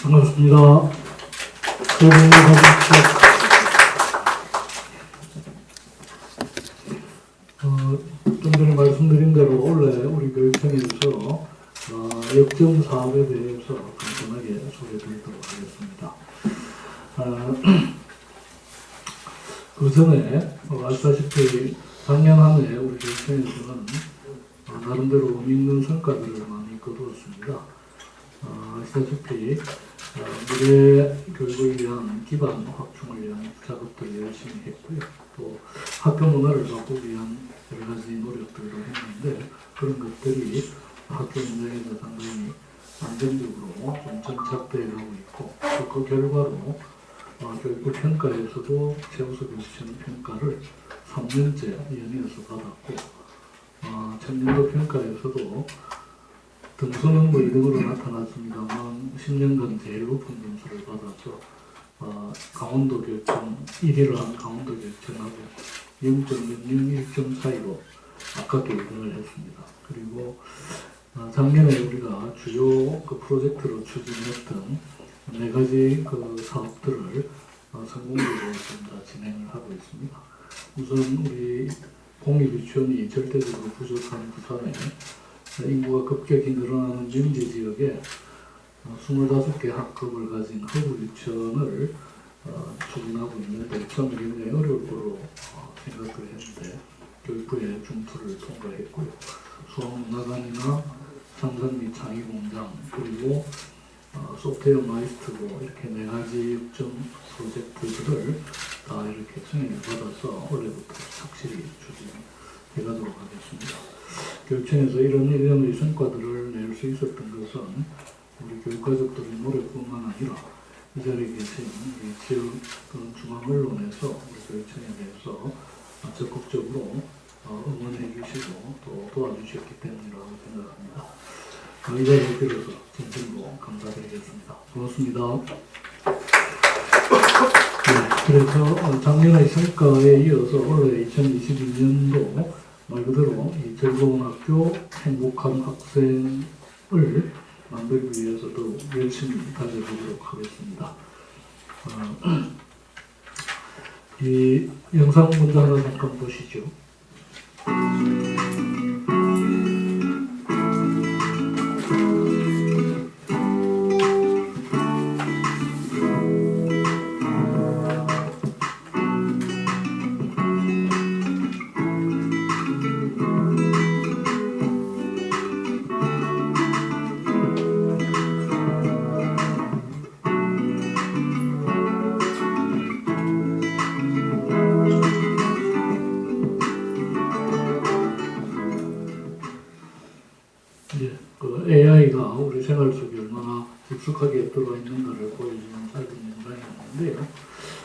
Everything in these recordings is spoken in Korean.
반갑습니다. 좀 전에 말씀드린 대로 원래 우리 교육청에서 역점 사업에 대해서 간단하게 소개드리도록 하겠습니다. 그 전에 아시다시피 작년 한 해 우리 교육청에서는 나름대로 의미 있는 성과들을 많이 거두었습니다. 아시다시피 미래 교육을 위한 기반 확충을 위한 작업들을 열심히 했고요. 또 학교 문화를 바꾸기 위한 여러 가지 노력들을 했는데 그런 것들이 학교 문화에서 상당히 안정적으로 좀 정착되어 가고 있고 또 그 결과로 교육부 평가에서도 최우수 교육청 평가를 3년째 연이어서 받았고 청년도 평가에서도 등수는 뭐 2등으로 나타났습니다만 10년간 제일 높은 점수를 받아서 강원도 교육청 1위를 한 강원도 교육청하고 0.001점 차이로 아깝게 2등을 했습니다. 그리고 작년에 우리가 주요 그 프로젝트로 추진했던 4가지 그 사업들을 성공적으로 지금 다 진행을 하고 있습니다. 우선 우리 공립 유치원이 절대적으로 부족한 부산에 인구가 급격히 늘어나는 명지 지역에 25개 학급을 가진 허브 유치원을 추진하고 있는데 처음에 굉장히 어려울 거로 생각을 했는데 교육부의 중투를 통과했고요. 수학문화관이나 상상 및 창의공장 그리고 소프트웨어 마이스터로 이렇게 4가지 역점 프로젝트들을 다 이렇게 승인을 받아서 올해부터 착실히 추진해가도록 하겠습니다. 교육청에서 이런 일련의 성과들을 낼 수 있었던 것은 우리 교육가족들의 노력뿐만 아니라 이 자리에 계신 우리 지역 중앙 언론에서 우리 교육청에 대해서 적극적으로 응원해 주시고 또 도와주셨기 때문이라고 생각합니다. 이 자리에 빌어서 진심으로 감사드리겠습니다. 고맙습니다. 네, 그래서 작년의 성과에 이어서 올해 2022년도 말 그대로 이 즐거운 학교, 행복한 학생을 만들기 위해서 더 열심히 달려보도록 하겠습니다. 이 영상 먼저 하나 잠깐 보시죠. AI가 우리 생활 속에 얼마나 깊숙하게 들어와 있는가를 보여주는 짧은 영상이었는데요.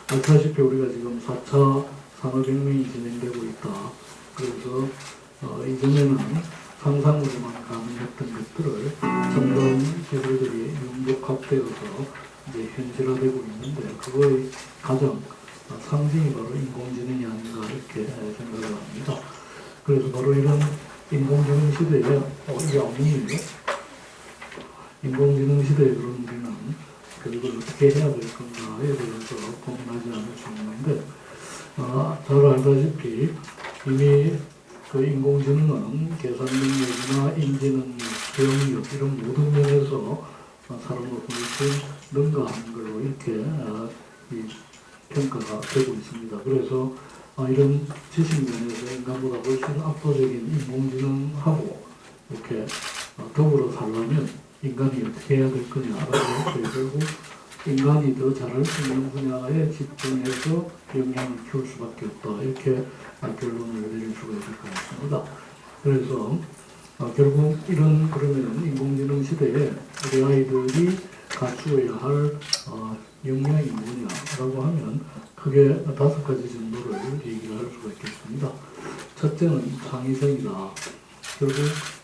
아시다시피 우리가 지금 4차 산업혁명이 진행되고 있다. 그래서 이전에는 상상으로만 가능했던 것들을 점점 기술들이 융복합되어서 이제 현실화되고 있는데 그거의 가장 상징이 바로 인공지능이 아닌가 이렇게 생각을 합니다. 그래서 바로 이런 인공지능 시대에 이게 아니에요. 인공지능 시대에 그런 우리는 교육을 어떻게 해야 될 건가에 대해서 고민하지 않을 수 없는데 잘 알다시피 이미 그 인공지능은 계산 능력이나 인지 능력, 기억력 이런 모든 면에서 사람으로 훨씬 능가하는 걸로 이렇게 평가가 되고 있습니다. 그래서 이런 지식 면에서 인간보다 훨씬 압도적인 인공지능하고 이렇게 더불어 살려면 인간이 어떻게 해야 될 거냐라고 결국 인간이 더 잘할 수 있는 분야에 집중해서 역량을 키울 수밖에 없다. 이렇게 결론을 내릴 수가 있을 것 같습니다. 그래서 결국 이런 그러면 인공지능 시대에 우리 아이들이 갖추어야 할 역량이 뭐냐라고 하면 크게 5가지 정도를 얘기를 할 수가 있겠습니다. 첫째는 창의성이다. 결국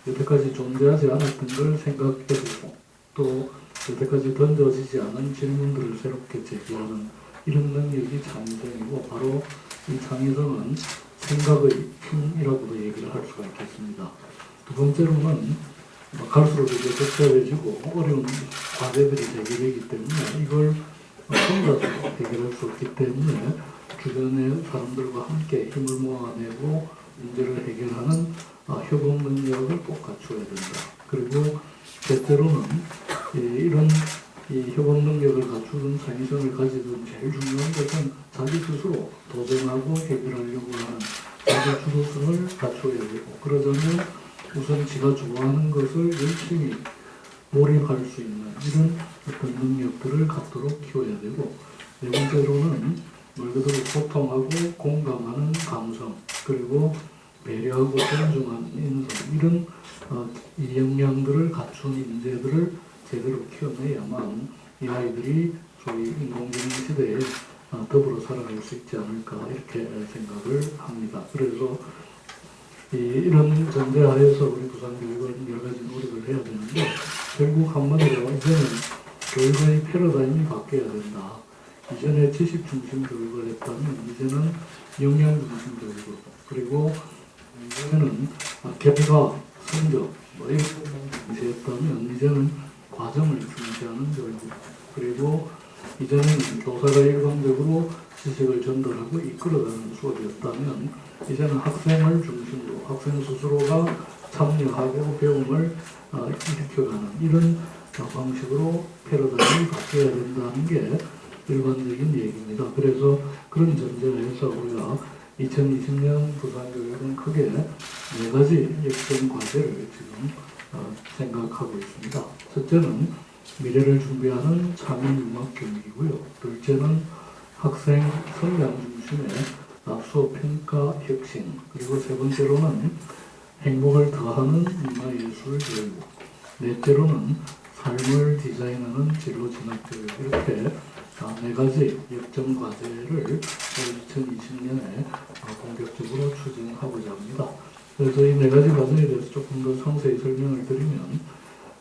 여태까지 존재하지 않았던 걸 생각해보고 또 여태까지 던져지지 않은 질문들을 새롭게 제기하는 이런 능력이 창의성이고 바로 이 창의성은 생각의 힘이라고도 얘기를 할 수가 있겠습니다. 두 번째로는 갈수록 이제 복잡해지고 어려운 과제들이 제기되기 때문에 이걸 혼자서 해결할 수 없기 때문에 주변의 사람들과 함께 힘을 모아내고 문제를 해결하는 협업 능력을 꼭 갖춰야 된다. 그리고 대체로는 이런 협업 능력을 갖추든 창의성을 가지든 제일 중요한 것은 자기 스스로 도전하고 해결하려고 하는 자기 주도성을 갖춰야 되고, 그러자면 우선 지가 좋아하는 것을 열심히 몰입할 수 있는 이런 어떤 능력들을 갖도록 키워야 되고, 네 번째로는 말 그대로 소통하고 공감하는 감성, 그리고 배려하고 존중하는 인성, 이런 이 역량들을 갖춘 인재들을 제대로 키워내야만 이 아이들이 소위 인공지능 시대에 더불어 살아갈 수 있지 않을까, 이렇게 생각을 합니다. 그래서 이런 전제하에서 우리 부산교육은 여러 가지 노력을 해야 되는데, 결국 한마디로 이제는 교육의 패러다임이 바뀌어야 된다. 이전에 지식 중심 교육을 했다면 이제는 역량 중심 교육으로, 그리고 이전에는 결과, 성적 이런 것만 중시했다면 이제는 과정을 중시하는 교육, 그리고 이전에는 교사가 일방적으로 지식을 전달하고 이끌어가는 수업이었다면 이제는 학생을 중심으로 학생 스스로가 참여하고 배움을 일으켜가는 이런 방식으로 패러다임이 바뀌어야 된다는 게 일반적인 얘기입니다. 그래서 그런 전제하에서 우리가 2020년 부산교육은 크게 4가지 역점 과제를 지금 생각하고 있습니다. 첫째는 미래를 준비하는 창의융합 교육이고요. 둘째는 학생 성장 중심의 수업 평가 혁신, 그리고 세 번째로는 행복을 더하는 문화예술 교육, 넷째로는 삶을 디자인하는 진로 진학 교육, 이렇게 4가지 역점 과제를 2020년에 본격적으로 추진하고자 합니다. 그래서 이 4가지 과제에 대해서 조금 더 상세히 설명을 드리면,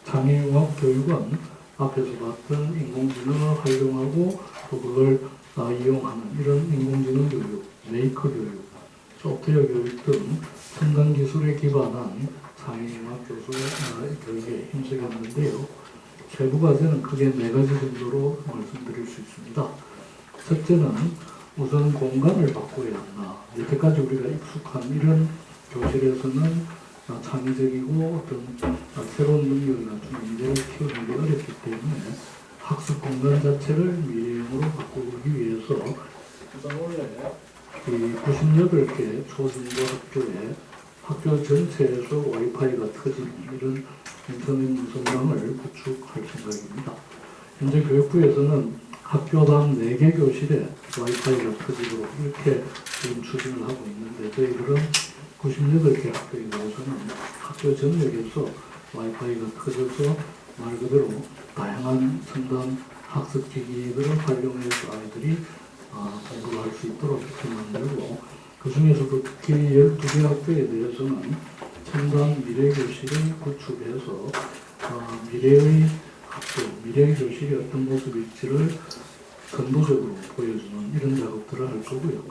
창의융합 교육은 앞에서 봤던 인공지능을 활용하고 또 그걸 이용하는 이런 인공지능 교육, 메이커 교육, 소프트웨어 교육 등 첨단 기술에 기반한 창의융합 교육에 힘쓰겠는데요. 세부 과제는 크게 4가지 정도로 말씀드릴 수 있습니다. 첫째는 우선 공간을 바꿔야 한다. 여태까지 우리가 익숙한 이런 교실에서는 창의적이고 어떤 새로운 능력을 갖춘 인재를 키우는 게 어렵기 때문에 학습 공간 자체를 미래형으로 바꾸기 위해서 원래 98개 초중고 학교에 학교 전체에서 와이파이가 터지는 이런 인터넷 무선망을 구축할 생각입니다. 현재 교육부에서는 학교당 4개 교실에 와이파이가 터지도록 이렇게 지금 추진을 하고 있는데, 저희들은 98개 학교에 대해서는 학교 전역에서 와이파이가 터져서 말 그대로 다양한 첨단 학습 기기들을 활용해서 아이들이 공부를 할 수 있도록 이렇게 만들고, 그 중에서도 특히 12개 학교에 대해서는 첨단 미래교실을 구축해서 미래의 학교, 미래의 교실이 어떤 모습일지를 선도적으로 보여주는 이런 작업들을 할 거고요.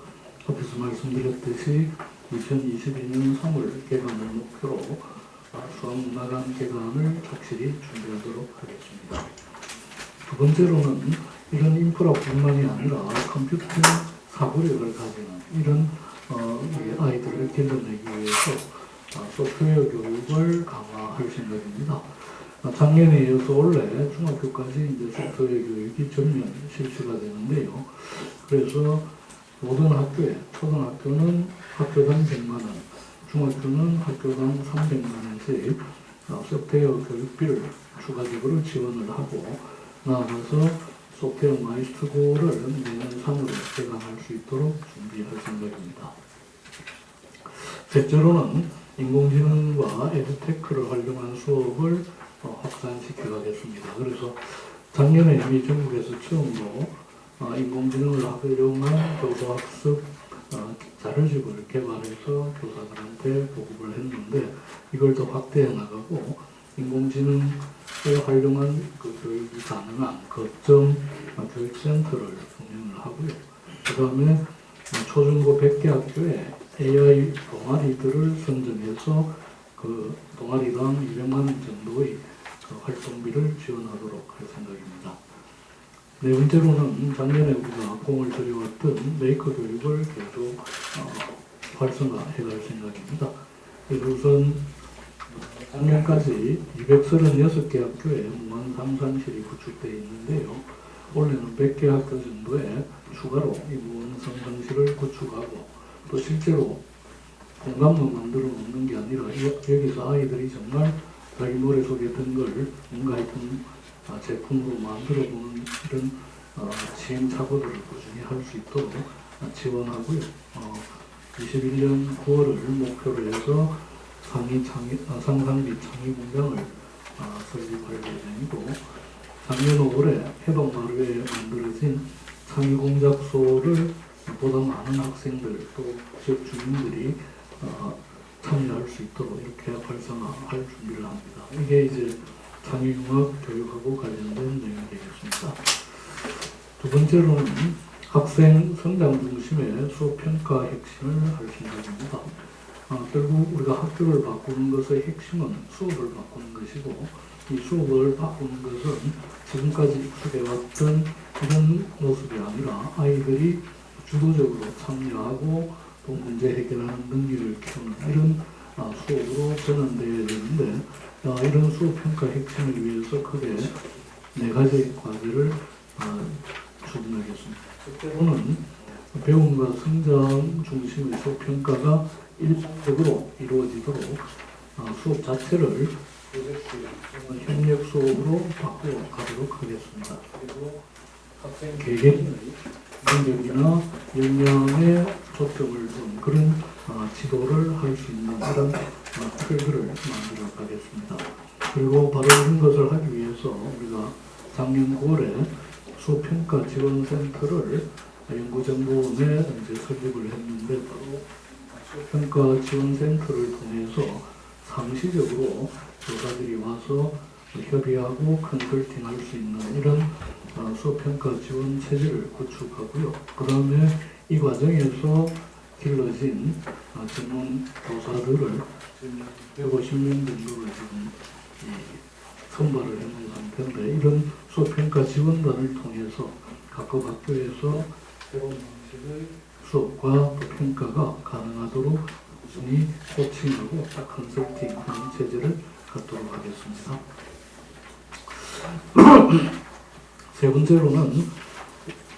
앞에서 말씀드렸듯이 2022년 3월 개관을 목표로 수학문화관 개관을 확실히 준비하도록 하겠습니다. 두 번째로는 이런 인프라뿐만이 아니라 컴퓨팅 사고력을 가지는 이런 아이들을 길러내기 위해서 소프트웨어 교육을 강화할 생각입니다. 작년에 이어서 올해 중학교까지 이제 소프트웨어 교육이 전면 실시가 되는데요. 그래서 모든 학교에, 초등학교는 학교당 100만 원, 중학교는 학교당 300만 원씩 소프트웨어 교육비를 추가적으로 지원을 하고, 나아가서 소프트웨어 마이스터고를 내년 3월에 개강할 수 있도록 준비할 생각입니다. 셋째로는 인공지능과 에듀테크를 활용한 수업을 확산시켜 가겠습니다. 그래서 작년에 이미 전국에서 처음으로 인공지능을 활용한 교사학습 자료집을 개발해서 교사들한테 보급을 했는데, 이걸 더 확대해 나가고 인공지능을 활용한 그 교육이 가능한 거점 교육센터를 운영을 하고요. 그 다음에 초중고 100개 학교에 AI 동아리들을 선정해서 그 동아리당 200만 원 정도의 그 활동비를 지원하도록 할 생각입니다. 네 번째로는 작년에 우리가 공을 들여왔던 메이커 교육을 계속 활성화해 갈 생각입니다. 그래서 우선 작년까지 236개 학교에 무한 상상실이 구축되어 있는데요. 올해는 100개 학교 정도에 추가로 이 무한 상상실을 구축하고 또 실제로 공간만 만들어 놓는 게 아니라 여기서 아이들이 정말 자기 노래 속에 든 걸 뭔가 하여튼 제품으로 만들어 보는 이런 시행착오들을 꾸준히 할 수 있도록 지원하고요. 21년 9월을 목표로 해서 상상비 창의 공장을 설립할 예정이고 작년 5월에 해동마루에 만들어진 창의 공작소를 보다 많은 학생들 또 지역 주민들이 참여할 수 있도록 이렇게 활성화할 준비를 합니다. 이게 이제 창의융합 교육하고 관련된 내용이 되겠습니다. 두 번째로는 학생 성장 중심의 수업평가 핵심을 할 생각입니다. 결국 우리가 학교를 바꾸는 것의 핵심은 수업을 바꾸는 것이고 이 수업을 바꾸는 것은 지금까지 익숙해왔던 이런 모습이 아니라 아이들이 주도적으로 참여하고 또 문제 해결하는 능력을 키우는 이런 수업으로 전환되어야 되는데 이런 수업평가 핵심을 위해서 크게 4가지 과제를 추진하겠습니다. 첫째로는 배움과 성장 중심의 수업평가가 일상적으로 이루어지도록 수업 자체를 협력 수업으로 바꿔가도록 하겠습니다. 그리고 학생 개개인의 능력이나 역량에 초점을 둔 그런 지도를 할 수 있는 그런 틀들을 만들어 가겠습니다. 그리고 바로 이런 것을 하기 위해서 우리가 작년 9월에 수업평가 지원센터를 연구정보원에 이제 설립을 했는데 바로 수업평가 지원센터를 통해서 상시적으로 교사들이 와서 협의하고 컨설팅할 수 있는 이런 수업평가 지원 체제를 구축하고요. 그 다음에 이 과정에서 길러진 전문 교사들을 150명 정도를 지금 선발을 해놓은 상태인데 이런 수업평가 지원단을 통해서 각각 학교에서 새로운 방식의 수업과 또 평가가 가능하도록 꾸준히 코칭하고 컨설팅하는 체제를 갖도록 하겠습니다. 세 번째로는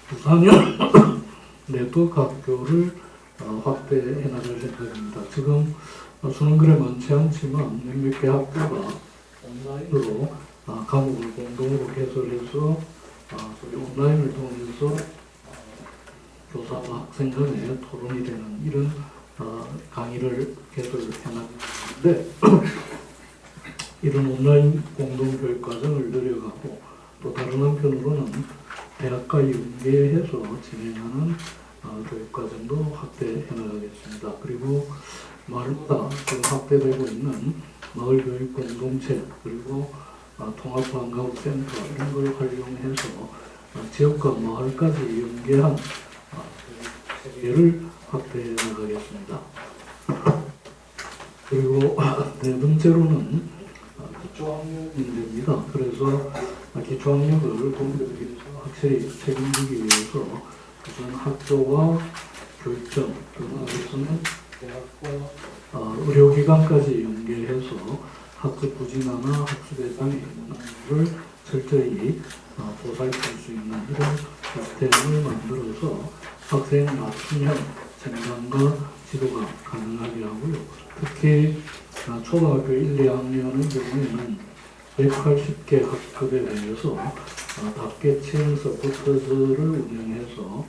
부산형 네트워크 학교를 확대해 나갈 생각입니다. 지금 수능글에 많지 않지만 몇몇 개 학교가 온라인으로 과목을 공동으로 개설해서 온라인을 통해서 교사와 학생 간에 토론이 되는 이런 강의를 개설해 나가는데 이런 온라인 공동교육 과정을 늘려가고 또 다른 한편으로는 대학과 연계해서 진행하는 교육과정도 확대해 나가겠습니다. 그리고 마을마다 지금 확대되고 있는 마을교육 공동체 그리고 통합방과후센터 이런 걸 활용해서 지역과 마을까지 연계한 체계를 확대해 나가겠습니다. 그리고 네 번째로는 기초학력 문제입니다. 그래서 기초학력을 공교육에서 확실히 책임지기 위해서 우선 학교와 교육청, 그다음에서는 대학과 의료기관까지 연계해서 학습 부진화나 학습의 장애를 철저히 보살필 수 있는 이런 시스템을 만들어서 학생 맞춤형 전담과 지도가 가능하게 하고요. 특히 초등학교 1, 2학년의 경우에는 180개 학급에 대해서 답계층 서포터즈를 운영해서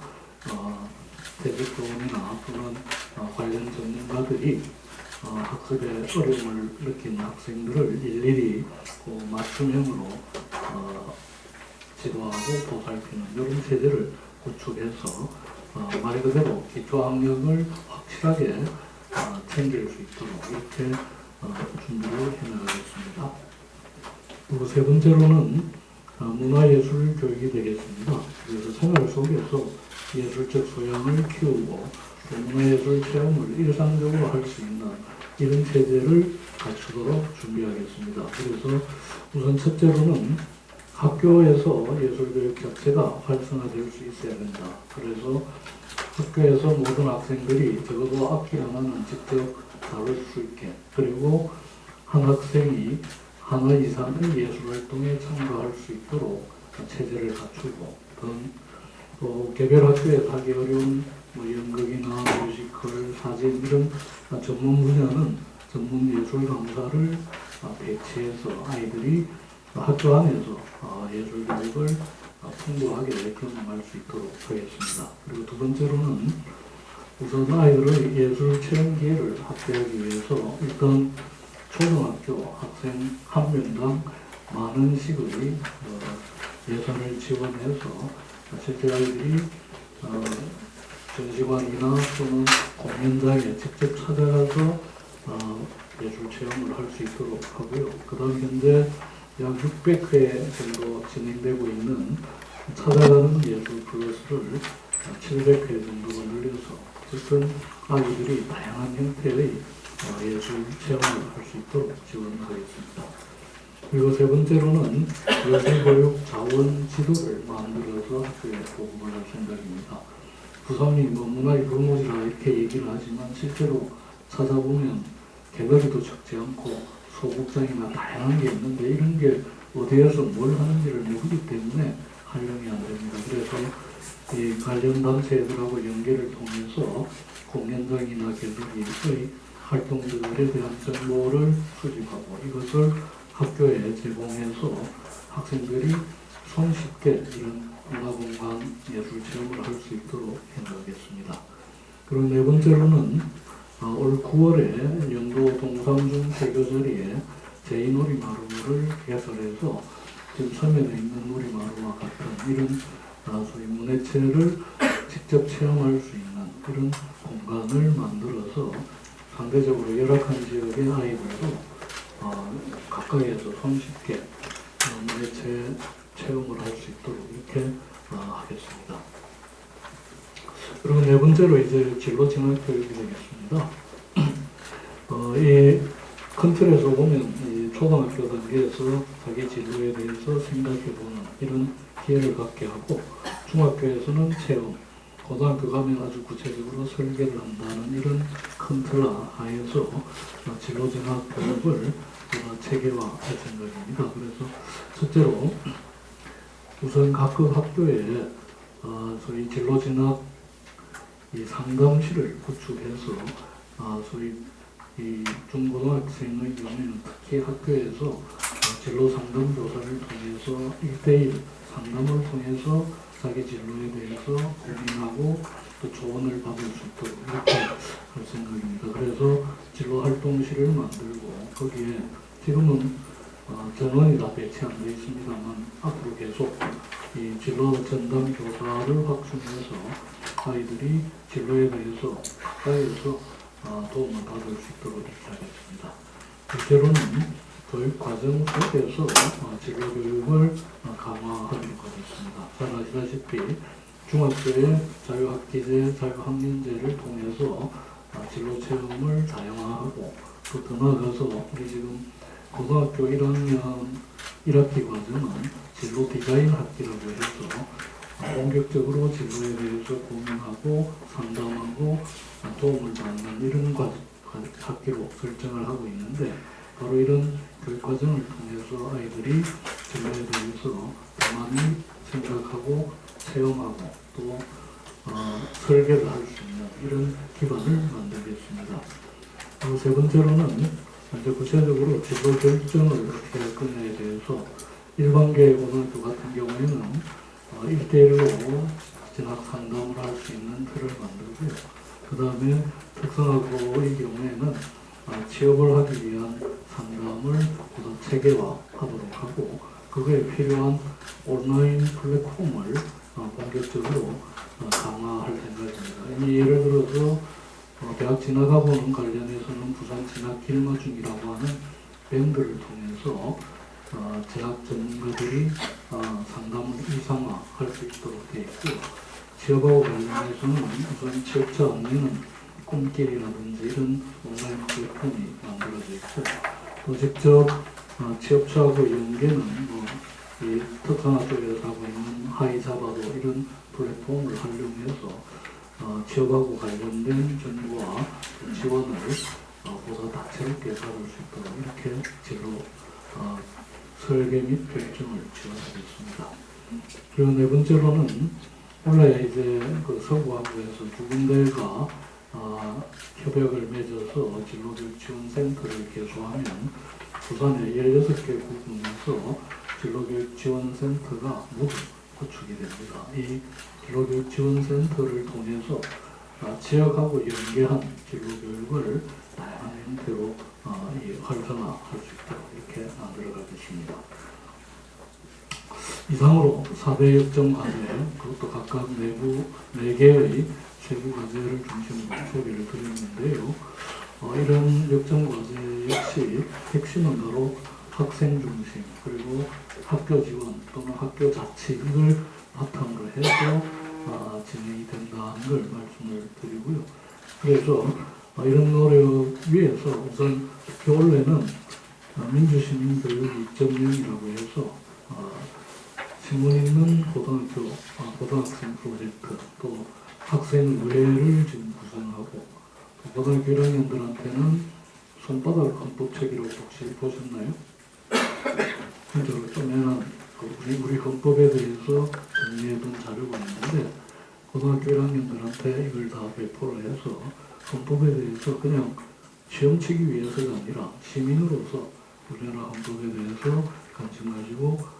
대학교원이나 또는 관련 전문가들이 학습에 어려움을 느낀 학생들을 일일이 맞춤형으로 지도하고 보살피는 이런 체제를 구축해서 말 그대로 기초학력을 확실하게 챙길 수 있도록 이렇게 준비를 해나가겠습니다. 그리고 세 번째로는 문화예술 교육이 되겠습니다. 그래서 생활 속에서 예술적 소양을 키우고 문화예술 체험을 일상적으로 할 수 있는 이런 체제를 갖추도록 준비하겠습니다. 그래서 우선 첫째로는 학교에서 예술교육 자체가 활성화될 수 있어야 된다. 그래서 학교에서 모든 학생들이 적어도 악기 하나는 직접 다룰 수 있게, 그리고 한 학생이 하나 이상의 예술활동에 참가할 수 있도록 체제를 갖추고, 또 개별 학교에 하기 어려운 연극이나 뮤지컬, 사진 이런 전문 분야는 전문 예술 강사를 배치해서 아이들이 학교 안에서 예술 교육을 풍부하게 경험할 수 있도록 하겠습니다. 그리고 두 번째로는 우선 아이들의 예술 체험 기회를 확대하기 위해서 일단 초등학교 학생 한 명당 많은 식의 예산을 지원해서 실제 아이들이 전시관이나 또는 공연장에 직접 찾아가서 예술 체험을 할 수 있도록 하고요. 그 다음 현재 약 600회 정도 진행되고 있는 찾아가는 예술 플러스를 700회 정도로 늘려서 어쨌든 아이들이 다양한 형태의 예술 체험을 할 수 있도록 지원하겠습니다. 그리고 세 번째로는 예술교육 자원 지도를 만들어서 학교에 보급을 할 생각입니다. 부산이 문화의 불모지라 이렇게 얘기를 하지만 실제로 찾아보면 개거리도 적지 않고 소극장이나 다양한 게 있는데 이런 게 어디에서 뭘 하는지를 모르기 때문에 활용이 안 됩니다. 그래서 이 관련 단체들하고 연계를 통해서 공연장이나 개거리의 활동들에 대한 정보를 수집하고 이것을 학교에 제공해서 학생들이 손쉽게 이런 문화공간 예술 체험을 할 수 있도록 해나가겠습니다. 그리고 네 번째로는 올 9월에 영도 동삼중 폐교자리에 제2놀이마루를 개설해서 지금 서면에 있는 놀이마루와 같은 이런 소위 문해체를 직접 체험할 수 있는 그런 공간을 만들어서 상대적으로 열악한 지역의 아이들도 가까이에서 손쉽게 문해체 체험을 할 수 있도록 이렇게 하겠습니다. 그리고 네 번째로 이제 진로 진학 교육이 되겠습니다. 이 큰 틀에서 보면 이 초등학교 단계에서 자기 진로에 대해서 생각해보는 이런 기회를 갖게 하고 중학교에서는 체험, 고등학교 가면 아주 구체적으로 설계를 한다는 이런 큰 틀 하에서 진로 진학 교육을 체계화할 생각입니다. 그래서 첫째로 우선 각급 학교에 소위 진로 진학 이 상담실을 구축해서 소위 이 중고등학생의 경우에는 특히 학교에서 진로 상담 조사를 통해서 1대1 상담을 통해서 자기 진로에 대해서 고민하고 또 조언을 받을 수 있도록 이렇게 할 생각입니다. 그래서 진로 활동실을 만들고 거기에 지금은 전원이 다 배치 안 되어 있습니다만 앞으로 계속 이 진로 전담 교사를 확충해서 아이들이 진로에 대해서 가까이에서 도움을 받을 수 있도록 이렇게 하겠습니다. 둘째로는 교육 과정 속에서 진로 교육을 강화하도록 하겠습니다. 잘 아시다시피 중학교의 자유학기제, 자유학년제를 통해서 진로 체험을 다양화하고 또 더 나아가서 우리 지금 고등학교 1학년 1학기 과정은 진로 디자인 학기라고 해서 본격적으로 진로에 대해서 고민하고 상담하고 도움을 받는 이런 학기로 설정을 하고 있는데 바로 이런 교육 과정을 통해서 아이들이 진로에 대해서 더 많이 생각하고 체험하고 또 설계를 할 수 있는 이런 기반을 만들겠습니다. 그리고 세 번째로는 이제 구체적으로 진로 결정을 어떻게 할 거냐에 대해서 일반계 고등학교 같은 경우에는 1대1로 진학 상담을 할 수 있는 틀을 만들고요. 그 다음에 특성화고의 경우에는 취업을 하기 위한 상담을 우선 체계화하도록 하고 그거에 필요한 온라인 플랫폼을 본격적으로 강화할 생각입니다. 이미 예를 들어서 대학 진학하고는 관련해서는 부산 진학 길마중이라고 하는 밴드를 통해서 진학 전문가들이 상담을 이상화할 수 있도록 되어 있고 취업하고 관련해서는 우선 취업자 안내는 꿈길이라든지 이런 온라인 플랫폼이 만들어져 있고, 또 직접 취업처하고 연계는 이 특성화 쪽에서 하고 있는 하이자바도 이런 플랫폼을 활용해서 취업하고 관련된 정보와 지원을 보다 다채롭게 받을 수 있도록 이렇게 진로 설계 및 결정을 지원하고 있습니다. 그리고 네 번째로는 원래 이제 그 서구학부에서 두 군데가 협약을 맺어서 진로교육 지원센터를 개소하면 부산의 16개 구군에서 진로교육 지원센터가 모두 구축이 됩니다. 이 진로교육 지원센터를 통해서 지역하고 연계한 진로교육을 다양한 형태로 활성화할 수 있도록 이렇게 만들어가겠습니다. 이상으로 4대 역점 과제, 그것도 각각 4개의 세부 과제를 중심으로 소개를 드렸는데요. 이런 역점 과제 역시 핵심은 바로 학생 중심, 그리고 학교 지원 또는 학교 자치, 이걸 바탕으로 해서 진행이 된다는 걸 말씀을 드리고요. 그래서 이런 노력 위해서 우선 원래는 민주시민교육 2.0이라고 해서 신문 있는 고등학생 프로젝트, 또 학생회를 지금 구성하고, 고등학교 1학년들한테는 손바닥 헌법책이라고 혹시 보셨나요? 진짜로 쪼매난 우리 헌법에 대해서 정리해둔 자료가 있는데, 고등학교 1학년들한테 이걸 다 배포를 해서 헌법에 대해서 그냥 시험 치기 위해서가 아니라 시민으로서 우리나라 헌법에 대해서 관심 가지고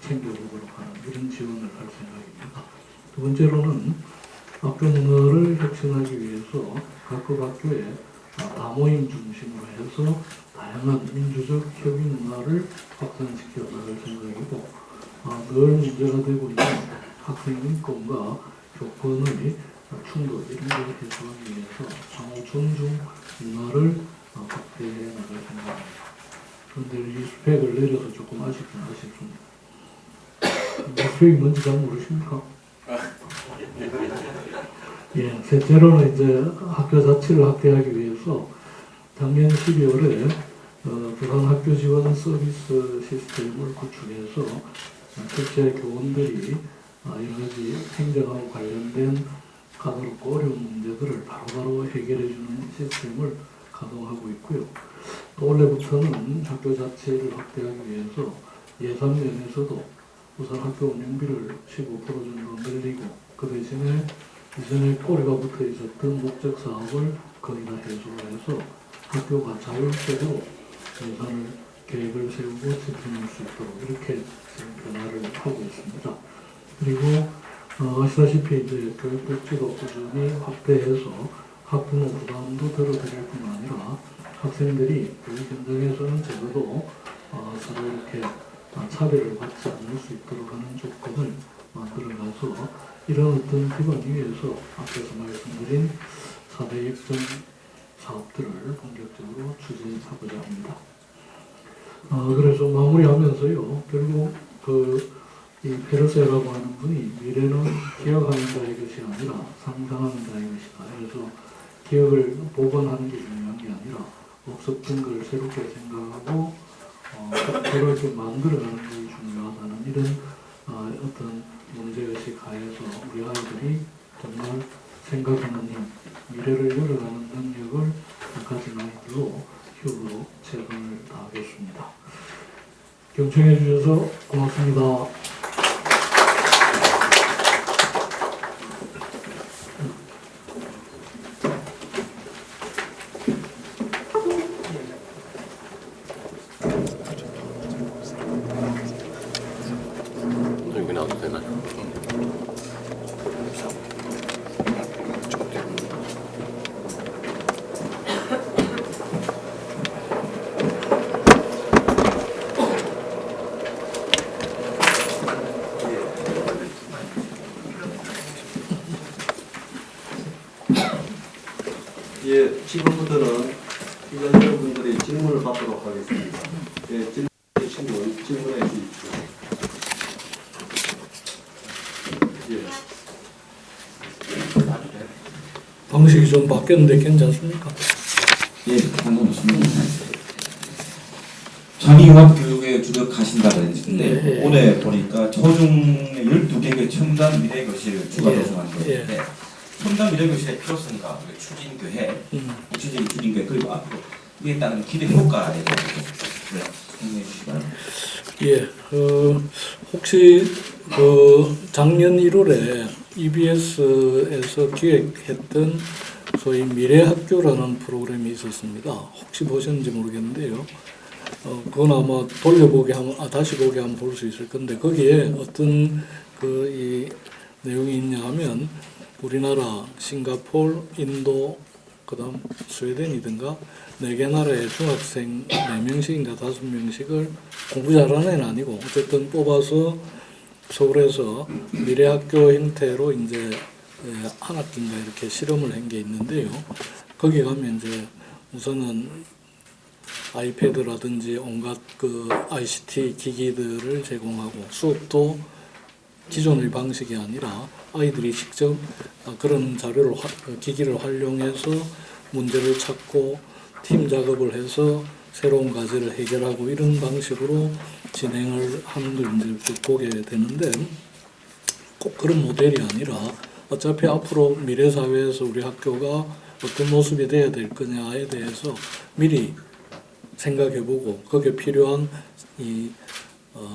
챙겨보도록 하는 이런 지원을 할 생각입니다. 두 번째로는 학교 문화를 혁신하기 위해서 각급 학교에 다모임 중심으로 해서 다양한 민주적 협의 문화를 확산시켜 나갈 생각이고, 늘 문제가 되고 있는 학생 인권과 교권의 충돌 이런 것을 해소하기 위해서 상호 존중 문화를 확대해 나갈 생각입니다. 그런데 이 스펙을 내려서 조금 아쉽긴 아쉽습니다. 스펙이 뭔지 잘 모르십니까? 예, 셋째로는 이제 학교 자치를 확대하기 위해서 작년 12월에 부산 학교 지원 서비스 시스템을 구축해서 실제 교원들이 여러 가지 행정하고 관련된 까다롭고 어려운 문제들을 바로바로 해결해주는 시스템을 가동하고 있고요. 또 올해부터는 학교 자체를 확대하기 위해서 예산 면에서도 우선 학교 운영비를 15% 정도 늘리고, 그 대신에 이전에 꼬리가 붙어 있었던 목적 사업을 거의 다 해소를 해서 학교가 자율적으로 예산을 계획을 세우고 집행할 수 있도록 이렇게 지금 변화를 하고 있습니다. 그리고 아시다시피 이제 교육복지도 꾸준히 확대해서 학부모 부담도 덜어드릴 뿐만 아니라 학생들이 교육 현장에서는 적어도 서로 이렇게 차별을 받지 않을 수 있도록 하는 조건을 만들어가서 이런 어떤 기반 위에서 앞에서 말씀드린 4대 역점 사업들을 본격적으로 추진하고자 합니다. 그래서 마무리하면서요, 결국 이 페르세라고 하는 분이 미래는 기억하는 자의 것이 아니라 상상하는 자의 것이다. 그래서 기억을 복원하는 게 중요한 게 아니라 없었던 걸 새롭게 생각하고 그렇게 만들어가는 것이 중요하다는 이런 어떤 문제의식 하에서 우리 아이들이 정말 생각하는 힘, 미래를 열어가는 능력을 가진 아이들로 키우도록 최선을 다하겠습니다. 경청해 주셔서 고맙습니다. 여기 나와도 되나요? 예, 지금부터는 기자 여러분들의 질문을 받도록 하겠습니다. 예, 질문해 주십시오. 방금 방식이 좀 바뀌었는데 괜찮습니까? 예, 상관없습니다. 장애융합교육에 주력하신다고 했는데 네. 오늘 보니까 초중의 12개의 첨단 미래교실을 추가 조성한 건데 첨단 미래교실의 필요성과 그리고 추진 계획, 구체적인 추진 계획 그리고 앞으로 이에 따른 기대 효과에 대해서 설명해 주시기 바랍니다. 예, 혹시 작년 1월에 EBS에서 기획했던 소위 미래학교라는 프로그램이 있었습니다. 혹시 보셨는지 모르겠는데요. 그건 아마 다시 보기 하면 볼 수 있을 건데 거기에 어떤 이 내용이 있냐 하면 우리나라, 싱가포르, 인도, 그다음 스웨덴이든가 4개 나라의 중학생 4명씩인가 5명씩을 공부 잘하는 애는 아니고 어쨌든 뽑아서 서울에서 미래학교 형태로 이제 한 학기인가 이렇게 실험을 한 게 있는데요. 거기 가면 이제 우선은 아이패드라든지 온갖 ICT 기기들을 제공하고 수업도 기존의 방식이 아니라 아이들이 직접 그런 기기를 활용해서 문제를 찾고 팀 작업을 해서 새로운 과제를 해결하고 이런 방식으로 진행을 하는 걸 이제 쭉 보게 되는데 꼭 그런 모델이 아니라 어차피 앞으로 미래 사회에서 우리 학교가 어떤 모습이 돼야 될 거냐에 대해서 미리 생각해보고 거기에 필요한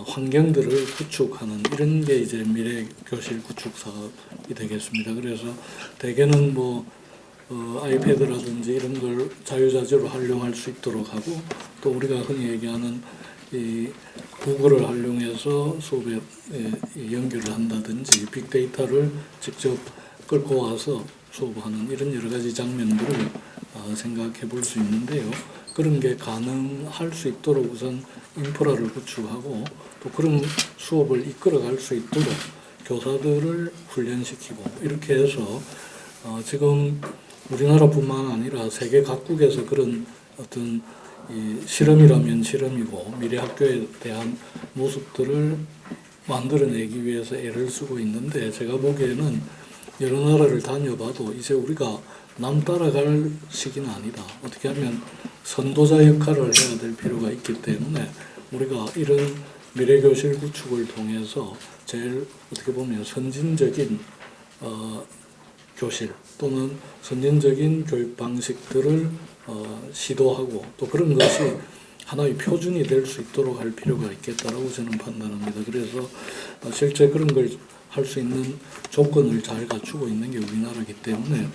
환경들을 구축하는 이런 게 이제 미래 교실 구축 사업이 되겠습니다. 그래서 대개는 아이패드라든지 이런 걸 자유자재로 활용할 수 있도록 하고 또 우리가 흔히 얘기하는 이 구글을 활용해서 수업에 연결을 한다든지 빅데이터를 직접 끌고 와서 수업하는 이런 여러 가지 장면들을 생각해 볼 수 있는데요. 그런 게 가능할 수 있도록 우선 인프라를 구축하고 또 그런 수업을 이끌어갈 수 있도록 교사들을 훈련시키고 이렇게 해서 지금 우리나라뿐만 아니라 세계 각국에서 그런 어떤 실험이라면 실험이고 미래 학교에 대한 모습들을 만들어내기 위해서 애를 쓰고 있는데 제가 보기에는 여러 나라를 다녀봐도 이제 우리가 남 따라갈 시기는 아니다. 어떻게 하면 선도자 역할을 해야 될 필요가 있기 때문에 우리가 이런 미래교실 구축을 통해서 제일 어떻게 보면 선진적인 교실 또는 선진적인 교육 방식들을 시도하고 또 그런 것이 하나의 표준이 될 수 있도록 할 필요가 있겠다라고 저는 판단합니다. 그래서 실제 그런 걸 할 수 있는 조건을 잘 갖추고 있는 게 우리나라이기 때문에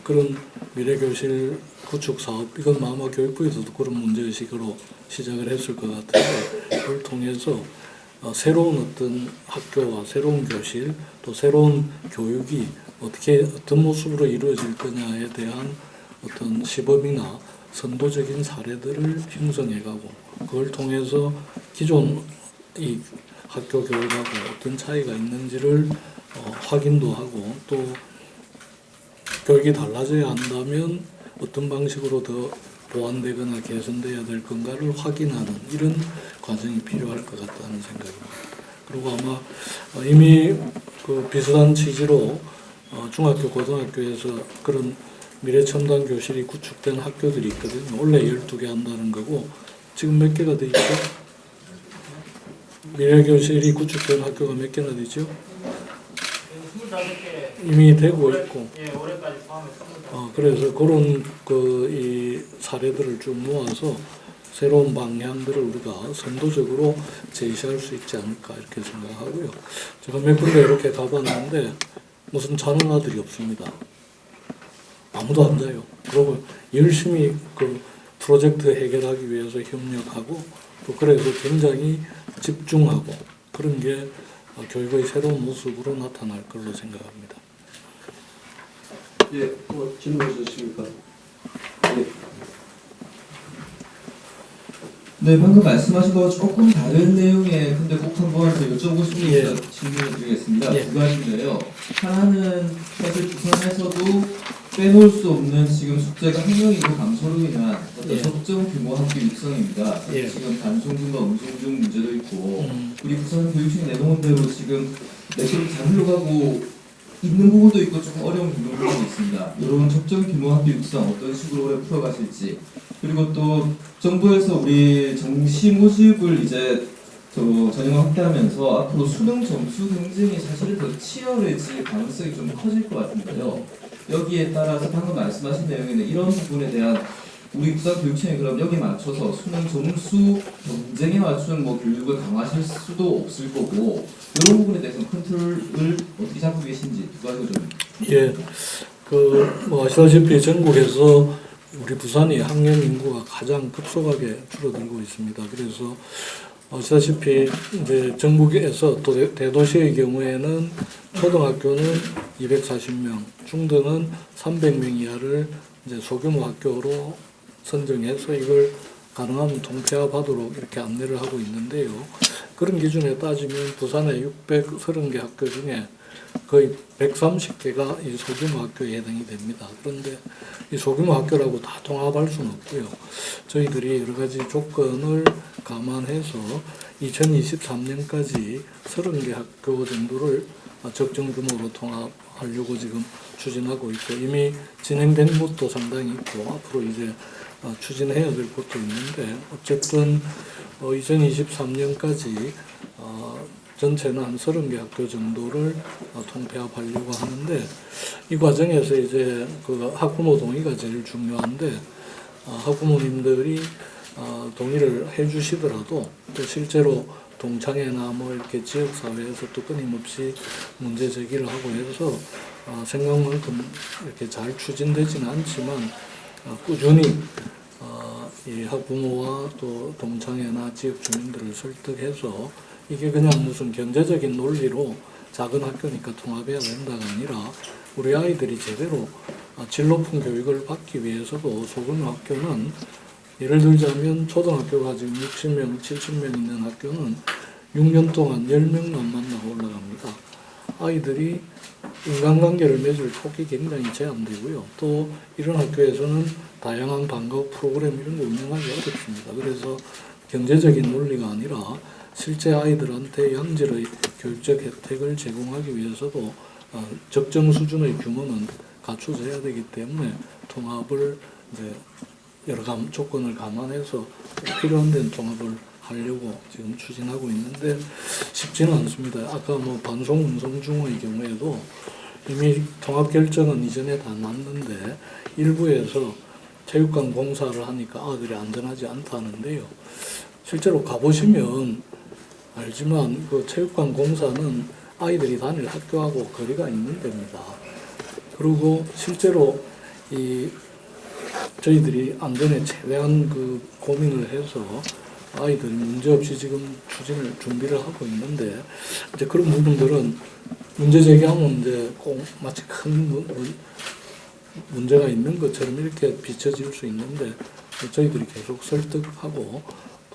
그런 미래교실 구축 사업 이건 아마 교육부에서도 그런 문제의식으로 시작을 했을 것 같은데 그걸 통해서 새로운 어떤 학교와 새로운 교실 또 새로운 교육이 어떤 모습으로 이루어질 거냐에 대한 어떤 시범이나 선도적인 사례들을 형성해가고 그걸 통해서 기존 이 학교 교육하고 어떤 차이가 있는지를 확인도 하고 또 교육이 달라져야 한다면 어떤 방식으로 더 보완되거나 개선돼야 될 건가를 확인하는 이런 과정이 필요할 것 같다는 생각입니다. 그리고 아마 이미 비슷한 취지로 중학교, 고등학교에서 그런 미래첨단 교실이 구축된 학교들이 있거든요. 원래 12개 한다는 거고 지금 몇 개가 돼 있죠? 미래교실이 구축된 학교가 몇 개나 되죠? 25개 이미 되고 있고 올해까지 포함해서 그래서 그런 이 사례들을 쭉 모아서 새로운 방향들을 우리가 선도적으로 제시할 수 있지 않을까 이렇게 생각하고요. 제가 몇 군데 이렇게 가봤는데 무슨 자는 아들이 없습니다. 아무도 안 자요. 그리고 열심히 프로젝트 해결하기 위해서 협력하고 또 그래서 굉장히 집중하고 그런 게 교육의 새로운 모습으로 나타날 걸로 생각합니다. 예, 질문 있으십니까? 예. 네, 방금 말씀하신 거 조금 다른 내용의 근데 꼭 한번 더 여쭤보고 싶은 게 있어서 질문을 드리겠습니다. 예. 두 가지인데요. 하나는 사실 부산에서도 빼놓을 수 없는 지금 숙제가 학령이고 감소로 인한 어떤 예. 적정 규모 학교 육성입니다. 예. 지금 단송중과 음송중 문제도 있고 우리 부산 교육청 내놓은 대로 지금 내수를 잘 흘러가고 있는 부분도 있고 조금 어려운 부분도 있습니다. 이런 적정 규모 학교 육성 어떤 식으로 올해 풀어가실지, 그리고 또 정부에서 우리 정시 모집을 이제 전형화 확대하면서 앞으로 수능 점수 경쟁이 사실 더 치열해질 가능성이 좀 커질 것 같은데요. 여기에 따라서 방금 말씀하신 내용에는 이런 부분에 대한 우리 국가교육청이 그럼 여기 맞춰서 수능 점수 경쟁에 맞춘 뭐 교육을 강화하실 수도 없을 거고, 이런 부분에 대해서는 컨트롤을 어떻게 잡고 계신지 두 가지가 좀. 예, 뭐 아시다시피 전국에서 우리 부산이 학령 인구가 가장 급속하게 줄어들고 있습니다. 그래서 아시다시피 이제 전국에서 또 대도시의 경우에는 초등학교는 240명, 중등은 300명 이하를 이제 소규모 학교로 선정해서 이걸 가능하면 통폐합하도록 이렇게 안내를 하고 있는데요. 그런 기준에 따지면 부산의 630개 학교 중에 거의 130개가 이 소규모 학교에 해당이 됩니다. 그런데 이 소규모 학교라고 다 통합할 수는 없고요. 저희들이 여러 가지 조건을 감안해서 2023년까지 30개 학교 정도를 적정 규모로 통합하려고 지금 추진하고 있고, 이미 진행된 곳도 상당히 있고 앞으로 이제 추진해야 될 것도 있는데, 어쨌든 2023년까지 전체는 한 30개 학교 정도를 통폐합하려고 하는데, 이 과정에서 이제 그 학부모 동의가 제일 중요한데, 학부모님들이 동의를 해주시더라도 또 실제로 동창회나 뭐 이렇게 지역사회에서 또 끊임없이 문제 제기를 하고 해서 생각만큼 이렇게 잘 추진되지는 않지만 꾸준히 이 학부모와 또 동창회나 지역 주민들을 설득해서 이게 그냥 무슨 경제적인 논리로 작은 학교니까 통합해야 된다가 아니라 우리 아이들이 제대로 질 높은 교육을 받기 위해서도 소규모 학교는, 예를 들자면 초등학교가 지금 60명, 70명 있는 학교는 6년 동안 10명만 만나고 올라갑니다. 아이들이 인간관계를 맺을 폭이 굉장히 제한되고요. 또 이런 학교에서는 다양한 방과후 프로그램 이런 거 운영하기 어렵습니다. 그래서 경제적인 논리가 아니라 실제 아이들한테 양질의 교육적 혜택을 제공하기 위해서도 적정 수준의 규모는 갖춰져야 되기 때문에 통합을 이제 여러 조건을 감안해서 필요한 데는 통합을 하려고 지금 추진하고 있는데 쉽지는 않습니다. 아까 뭐 방송 운송 중의 경우에도 이미 통합 결정은 이전에 다 났는데 일부에서 체육관 공사를 하니까 아들이 안전하지 않다는데요. 실제로 가보시면 알지만 그 체육관 공사는 아이들이 다닐 학교하고 거리가 있는 데입니다. 그리고 실제로 저희들이 안전에 최대한 그 고민을 해서 아이들이 문제없이 지금 준비를 하고 있는데, 이제 그런 부분들은 문제 제기하면 이제 꼭 마치 큰 문제가 있는 것처럼 이렇게 비춰질 수 있는데, 저희들이 계속 설득하고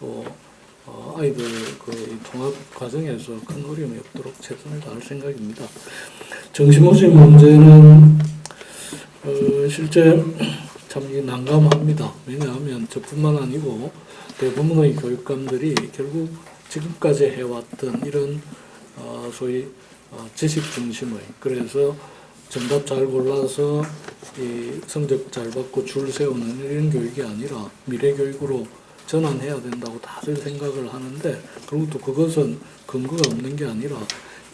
또 아이들 그 통합 과정에서 큰 어려움이 없도록 최선을 다할 생각입니다. 정시모집 문제는 실제 참 난감합니다. 왜냐하면 저뿐만 아니고 대부분의 교육감들이 결국 지금까지 해왔던 이런 소위 지식 중심의, 그래서 정답 잘 골라서 이 성적 잘 받고 줄 세우는 이런 교육이 아니라 미래 교육으로 전환해야 된다고 다들 생각을 하는데, 그리고 또 그것은 근거가 없는 게 아니라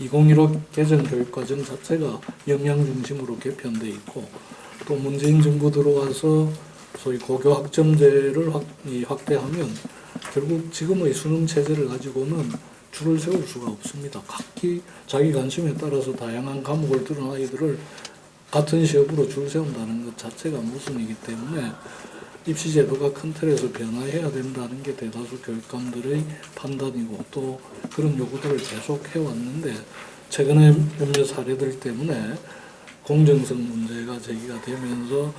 2015 개정 교육과정 자체가 역량 중심으로 개편돼 있고, 또 문재인 정부 들어와서 소위 고교 학점제를 확대하면 결국 지금의 수능 체제를 가지고는 줄을 세울 수가 없습니다. 각기 자기 관심에 따라서 다양한 과목을 들은 아이들을 같은 시험으로 줄 세운다는 것 자체가 모순이기 때문에 입시 제도가 큰 틀에서 변화해야 된다는 게 대다수 교육감들의 판단이고, 또 그런 요구들을 계속 해왔는데 최근에 몇몇 사례들 때문에 공정성 문제가 제기가 되면서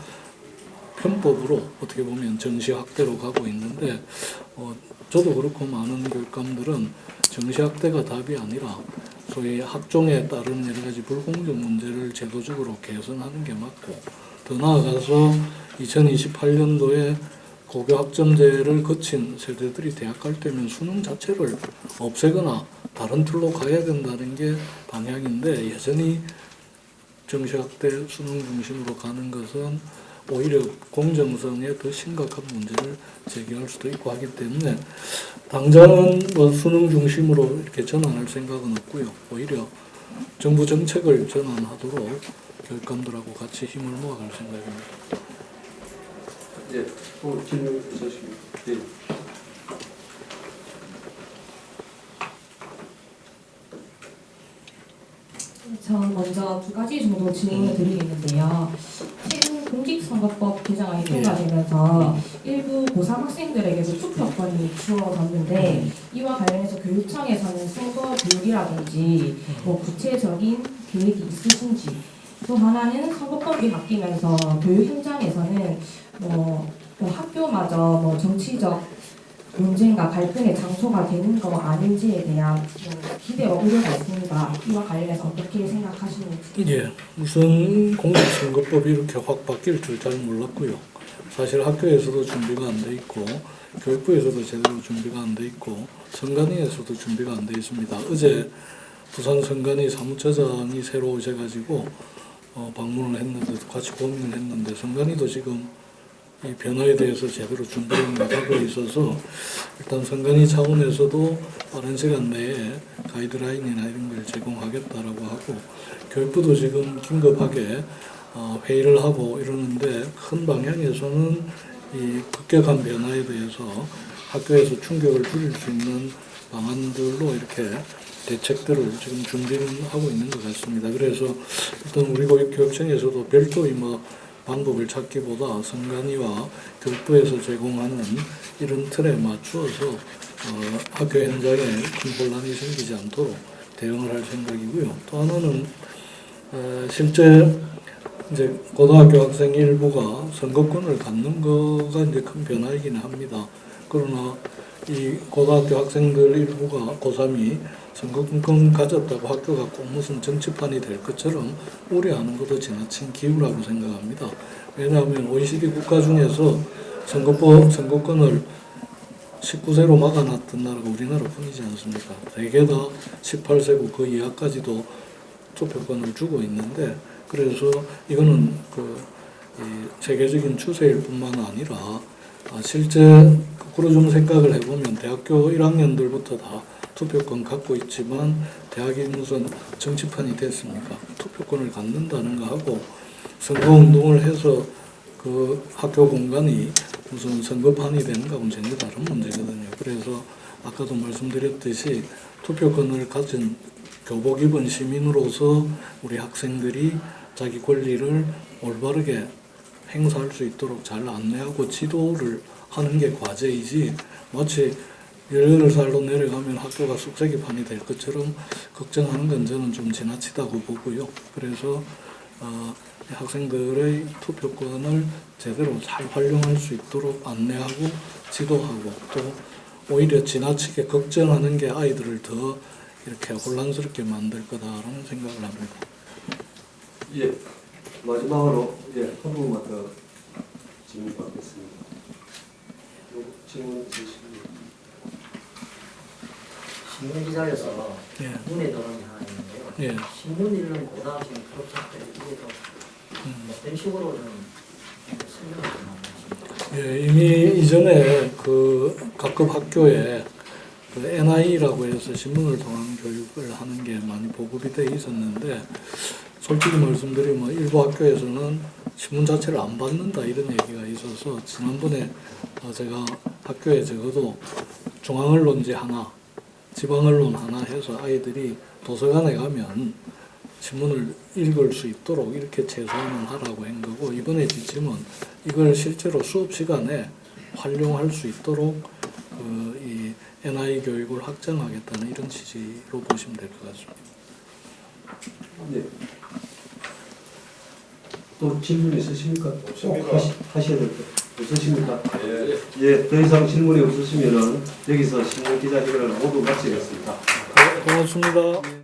편법으로 어떻게 보면 정시 확대로 가고 있는데, 저도 그렇고 많은 교육감들은 정시 확대가 답이 아니라 소위 학종에 따른 여러 가지 불공정 문제를 제도적으로 개선하는 게 맞고, 더 나아가서 2028년도에 고교 학점제를 거친 세대들이 대학 갈 때면 수능 자체를 없애거나 다른 틀로 가야 된다는 게 방향인데, 여전히 정시학대 수능 중심으로 가는 것은 오히려 공정성에 더 심각한 문제를 제기할 수도 있고 하기 때문에 당장은 뭐 수능 중심으로 이렇게 전환할 생각은 없고요. 오히려 정부 정책을 전환하도록 교육감들하고 같이 힘을 모아갈 생각입니다. 예, 또 질문 있으십니까? 예. 전 먼저 두 가지 정도 질문을 드리겠는데요. 최근 공직선거법 개정안이 통과되면서 일부 고3 학생들에게도 투표권이 주어졌는데 이와 관련해서 교육청에서는 선거 교육이라든지 뭐 구체적인 계획이 있으신지, 또 하나는 선거법이 바뀌면서 교육 현장에서는 뭐 학교마저 뭐 정치적 논쟁과 갈등의 장소가 되는 거 아닌지에 대한 기대와 우려가 있습니다. 이와 관련해서 어떻게 생각하시는지. 예, 우선 공직선거법이 이렇게 확 바뀔 줄 잘 몰랐고요. 사실 학교에서도 준비가 안 돼 있고 교육부에서도 제대로 준비가 안 돼 있고 선관위에서도 준비가 안 돼 있습니다. 어제 부산 선관위 사무처장이 새로 오셔가지고 방문을 했는데 같이 고민을 했는데 선관위도 지금 이 변화에 대해서 제대로 준비를 못하고 있어서 일단 선관위 차원에서도 빠른 시간 내에 가이드라인이나 이런 걸 제공하겠다라고 하고 교육부도 지금 긴급하게 회의를 하고 이러는데 큰 방향에서는 이 급격한 변화에 대해서 학교에서 충격을 줄일 수 있는 방안들로 이렇게 대책들을 지금 준비를 하고 있는 것 같습니다. 그래서 일단 우리 교육청에서도 별도의 방법을 찾기보다 선관위와 교육부에서 제공하는 이런 틀에 맞추어서 학교 현장에 큰 혼란이 생기지 않도록 대응을 할 생각이고요. 또 하나는 실제 이제 고등학교 학생 일부가 선거권을 갖는 거가 이제 큰 변화이긴 합니다. 그러나 이 고등학교 학생들 일부가 고3이 선거권 가졌다고 학교가 꼭 무슨 정치판이 될 것처럼 우려하는 것도 지나친 기우라고 생각합니다. 왜냐하면 OECD 국가 중에서 선거권을 19세로 막아놨던 나라가 우리나라뿐이지 않습니까? 대개 다 18세고 그 이하까지도 투표권을 주고 있는데 그래서 이거는 이 세계적인 추세일 뿐만 아니라 실제 거꾸로 좀 생각을 해보면 대학교 1학년들부터 다 투표권 갖고 있지만 대학이 무슨 정치판이 됐습니까? 투표권을 갖는다는 거 하고 선거운동을 해서 그 학교 공간이 무슨 선거판이 되는 거하고는 전혀 다른 문제거든요. 그래서 아까도 말씀드렸듯이 투표권을 가진 교복 입은 시민으로서 우리 학생들이 자기 권리를 올바르게 행사할 수 있도록 잘 안내하고 지도를 하는 게 과제이지 마치 18살로 내려가면 학교가 쑥세기판이 될 것처럼 걱정하는 건 저는 좀 지나치다고 보고요. 그래서 학생들의 투표권을 제대로 잘 활용할 수 있도록 안내하고 지도하고 또 오히려 지나치게 걱정하는 게 아이들을 더 이렇게 혼란스럽게 만들 거다라는 생각을 합니다. 예, 마지막으로 한 분만 더 질문 받겠습니다. 질문 있으십니까? 신문 기사에서 예. 눈에 들어오는 하나 있는데요. 예. 신문 읽는 고등학생 졸업생 때 이게 또 어떤 식으로 좀 설명을 좀 하고 예, 이미 이전에 그 각급 학교에 그 NI라고 해서 신문을 통한 교육을 하는 게 많이 보급이 돼 있었는데 솔직히 말씀드리면 일부 학교에서는 신문 자체를 안 받는다 이런 얘기가 있어서 지난번에 제가 학교에 적어도 중앙언론지 하나, 지방언론 하나 해서 아이들이 도서관에 가면 신문을 읽을 수 있도록 이렇게 최소한은 하라고 한 거고 이번에 지침은 이걸 실제로 수업 시간에 활용할 수 있도록 이 NI 교육을 확장하겠다는 이런 취지로 보시면 될 것 같습니다. 네. 또 질문 있으십니까? 꼭 하셔야 될 것 없으십니까? 예, 더 이상 질문이 없으시면은 여기서 신문 기자회견을 모두 마치겠습니다. 고맙습니다.